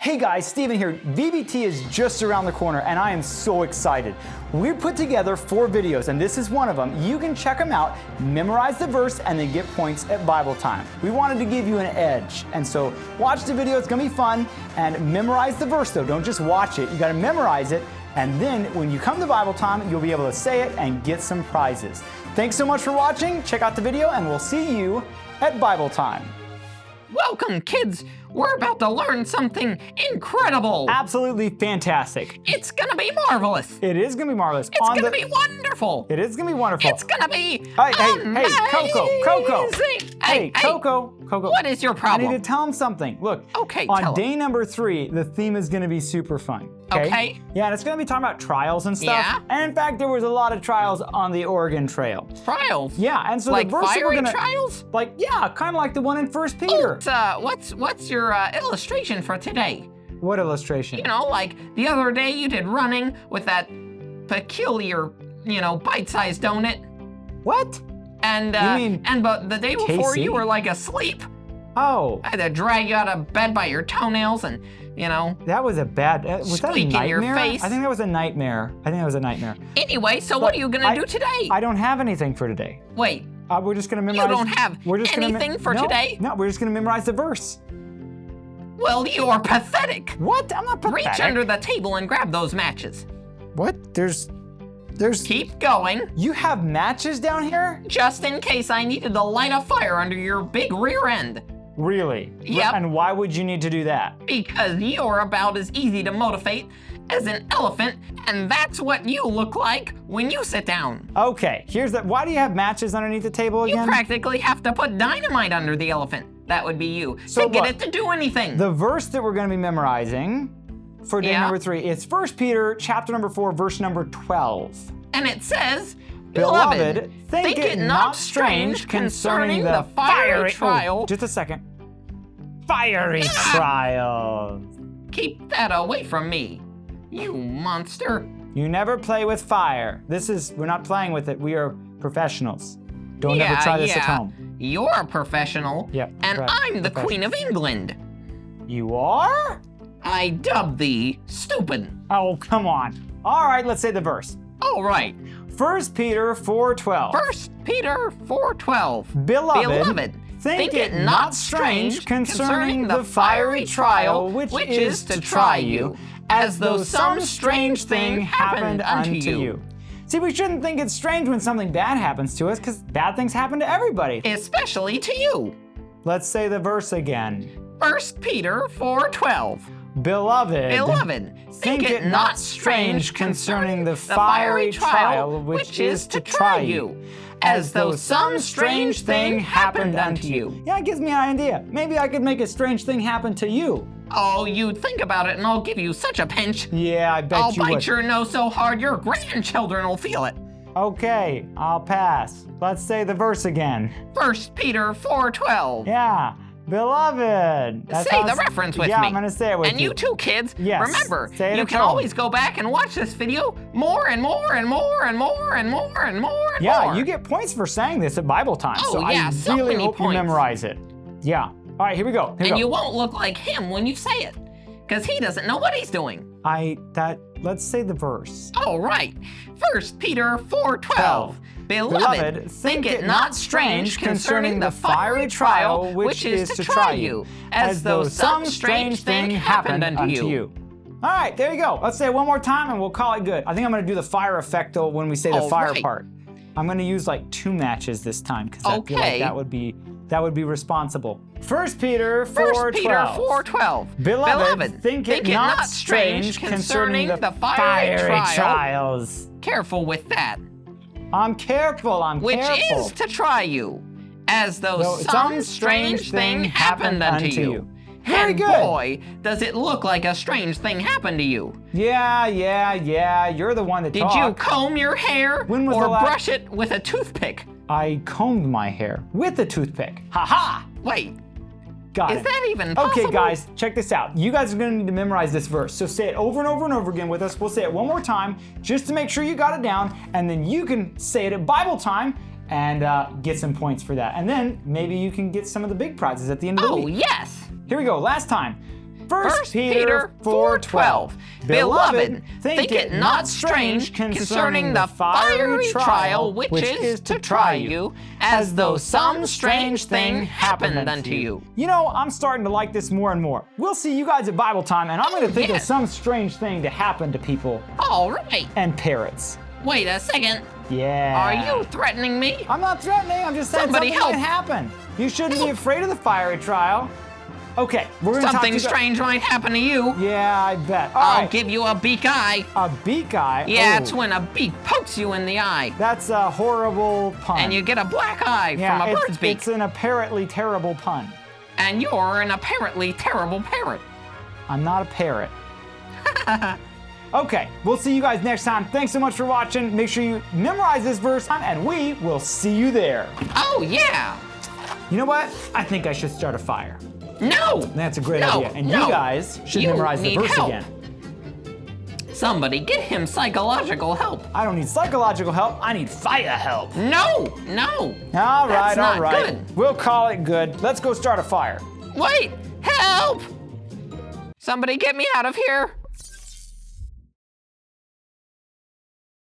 Hey guys, Steven here. VBT is just around the corner and I am so excited. We put together 4 videos and this is one of them. You can check them out, memorize the verse, and then get points at Bible time. We wanted to give you an edge. And so watch the video, it's gonna be fun, and memorize the verse though. Don't just watch it, you gotta memorize it. And then when you come to Bible time, you'll be able to say it and get some prizes. Thanks so much for watching. Check out the video and we'll see you at Bible time. Welcome, kids! We're about to learn something incredible! Absolutely fantastic. It's gonna be marvelous! It is gonna be marvelous. It's gonna be wonderful! It is gonna be wonderful. It's gonna be Hey, Coco! Hey, Coco! What is your problem? I need to tell him something. Look, okay, on day number 3, the theme is gonna be super fun. Okay. Yeah, and it's gonna be talking about trials and stuff. Yeah. And in fact, there was a lot of trials on the Oregon Trail. Trials? Yeah, and so like the verse fiery we're gonna, trials? Like, yeah, kind of like the one in 1 Peter. What's your illustration for today? What illustration? You know, like the other day you did running with that peculiar, bite-sized donut. What? And but the day before Casey? you were like asleep. Oh. I had to drag you out of bed by your toenails and, That was a bad, was that a squeak in your nightmare? face. I think that was a nightmare. Anyway, so what are you gonna do today? I don't have anything for today. Wait. We're just gonna memorize. You don't have anything for today? No, we're just gonna memorize the verse. Well, you are pathetic. What? I'm not pathetic. Reach under the table and grab those matches. What? There's. Keep going. You have matches down here? Just in case I needed to light a fire under your big rear end. Really? Yep. And why would you need to do that? Because you're about as easy to motivate as an elephant, and that's what you look like when you sit down. Okay, here's that. Why do you have matches underneath the table again? You practically have to put dynamite under the elephant. That would be you. So to get it to do anything. The verse that we're going to be memorizing for day number 3 is 1 Peter chapter number 4, verse number 12. And it says, Beloved, think it not strange concerning the fiery trial. Oh, Just a second. Fiery trials. Keep that away from me, you monster. You never play with fire. We're not playing with it. We are professionals. Don't ever try this at home. You're a professional, and I'm the Queen of England. You are? I dub thee stupid. Oh, come on. All right, let's say the verse. All right. 1 Peter 4:12. 1 Peter 4:12. Beloved, think it not strange concerning the fiery trial which is to try you, as though some strange thing happened unto you. See, we shouldn't think it's strange when something bad happens to us, because bad things happen to everybody. Especially to you. Let's say the verse again. 1 Peter 4:12. Beloved, think it not strange concerning the fiery trial which is to try you, as though some strange thing happened unto you. Yeah, it gives me an idea. Maybe I could make a strange thing happen to you. Oh, you'd think about it and I'll give you such a pinch. Yeah, I bet you would. I'll bite your nose so hard your grandchildren will feel it. Okay, I'll pass. Let's say the verse again. 1 Peter 4:12. Yeah. Beloved. Say the reference with me. Yeah, I'm going to say it with you. And you too, kids. Yes. Remember, say it you can always go back and watch this video more and more and more and more and more and more and more. Yeah, you get points for saying this at Bible time. Oh, so yeah, I really hope you memorize it. Yeah. All right, here we go. And you won't look like him when you say it, because he doesn't know what he's doing. Let's say the verse. All right. 1 Peter 4:12. Beloved, think it not strange concerning the fiery trial which is to try you, as though some strange thing happened unto you. All right, there you go. Let's say it one more time and we'll call it good. I think I'm going to do the fire effect though when we say the fire part. I'm going to use like 2 matches this time because I feel like that would be responsible. 1 Peter 4:12. Beloved, think it not strange concerning the fiery trials. Careful with that. I'm careful. Which is to try you, as though some strange thing happened unto you. Very good. Boy, does it look like a strange thing happened to you. Yeah. You're the one that talked. Did you comb your hair or brush it with a toothpick? I combed my hair with a toothpick. Ha-ha! Wait. Got it. Is that even possible? Okay, guys, check this out. You guys are going to need to memorize this verse. So say it over and over and over again with us. We'll say it one more time just to make sure you got it down, and then you can say it at Bible time and get some points for that. And then maybe you can get some of the big prizes at the end of the week. Oh, yes. Here we go. Last time. 1 Peter 4:12. Beloved, think it not strange concerning the fiery trial which is to try you, as though some strange thing happened unto you. You know, I'm starting to like this more and more. We'll see you guys at Bible time, and I'm going to think of some strange thing to happen to people. All right. And parrots. Wait a second. Yeah. Are you threatening me? I'm not threatening. I'm just saying Somebody something might happen. You shouldn't be afraid of the fiery trial. Okay, we're going to talk to Something strange might happen to you. Yeah, I bet. I'll give you a beak eye. A beak eye? Yeah, it's when a beak pokes you in the eye. That's a horrible pun. And you get a black eye from a bird's beak. It's an apparently terrible pun. And you're an apparently terrible parrot. I'm not a parrot. Okay, we'll see you guys next time. Thanks so much for watching. Make sure you memorize this verse, and we will see you there. Oh, yeah. You know what? I think I should start a fire. No! That's a great idea. And you guys should memorize the verse again. Somebody get him psychological help. I don't need psychological help. I need fire help. No. All right. Good. We'll call it good. Let's go start a fire. Wait, help! Somebody get me out of here.